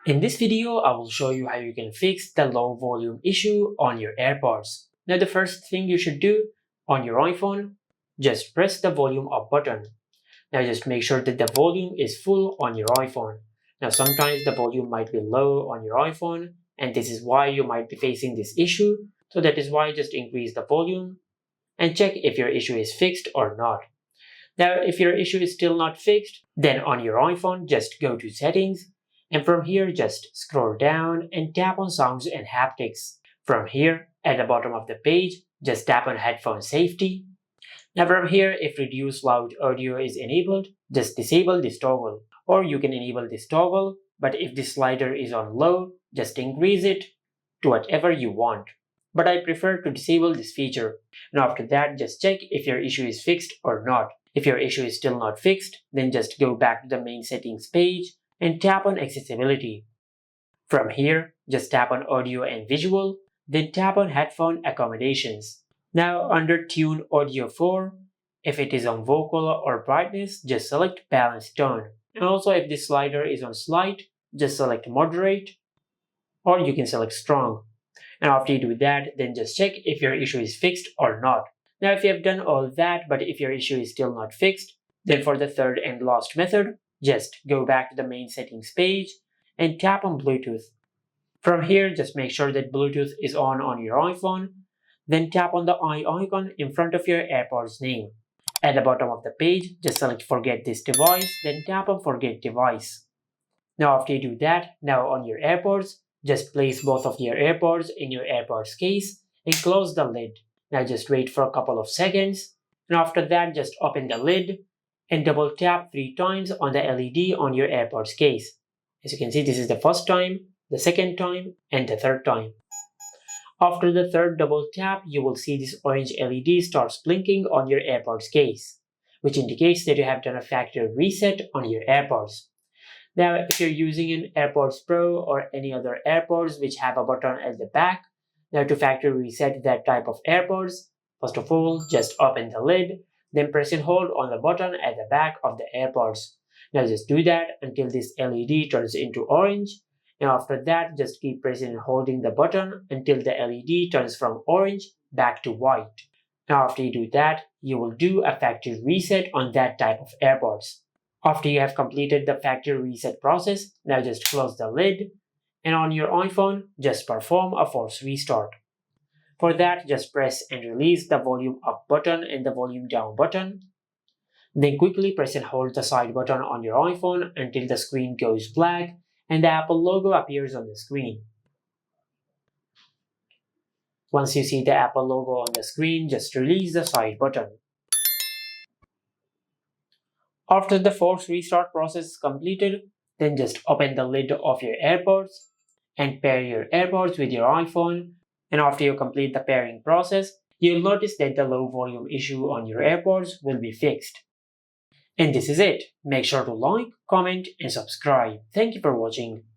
In this video, I will show you how you can fix the low volume issue on your AirPods. Now the first thing you should do on your iPhone, just press the volume up button. Now just make sure that the volume is full on your iPhone. Now sometimes the volume might be low on your iPhone and this is why you might be facing this issue. So that is why just increase the volume and check if your issue is fixed or not. Now, if your issue is still not fixed, then on your iPhone, just go to Settings, and from here, just scroll down and tap on Sounds and Haptics. From here, at the bottom of the page, just tap on Headphone Safety. Now from here, if Reduce Loud Audio is enabled, just disable this toggle. Or you can enable this toggle, but if the slider is on low, just increase it to whatever you want. But I prefer to disable this feature. And after that, just check if your issue is fixed or not. If your issue is still not fixed, then just go back to the main settings page and tap on accessibility. From here, just tap on audio and visual, then tap on headphone accommodations. Now under tune audio 4, if it is on vocal or brightness, just select balance tone. And also if the slider is on slight, just select moderate or you can select strong. And after you do that, then just check if your issue is fixed or not. Now, if you have done all that, but if your issue is still not fixed, then for the third and last method, just go back to the main settings page and tap on Bluetooth. From here, just make sure that Bluetooth is on your iPhone. Then tap on the eye icon in front of your AirPods name. At the bottom of the page, just select Forget this device, then tap on Forget device. Now, after you do that, now on your AirPods, just place both of your AirPods in your AirPods case and close the lid. Now just wait for a couple of seconds, and after that just open the lid and double tap 3 times on the LED on your AirPods case. As you can see, this is the first time, the second time, and the third time. After the third double tap, you will see this orange LED starts blinking on your AirPods case, which indicates that you have done a factory reset on your AirPods. Now, if you're using an AirPods Pro or any other AirPods which have a button at the back, now to factory reset that type of AirPods, first of all, just open the lid, then press and hold on the button at the back of the AirPods. Now just do that until this LED turns into orange. And after that, just keep pressing and holding the button until the LED turns from orange back to white. Now after you do that, you will do a factory reset on that type of AirPods. After you have completed the factory reset process, now just close the lid and on your iPhone, just perform a force restart. For that, just press and release the volume up button and the volume down button. Then quickly press and hold the side button on your iPhone until the screen goes black and the Apple logo appears on the screen. Once you see the Apple logo on the screen, just release the side button. After the force restart process is completed, then just open the lid of your AirPods and pair your AirPods with your iPhone. And after you complete the pairing process, you'll notice that the low volume issue on your AirPods will be fixed. And this is it. Make sure to like, comment, and subscribe. Thank you for watching.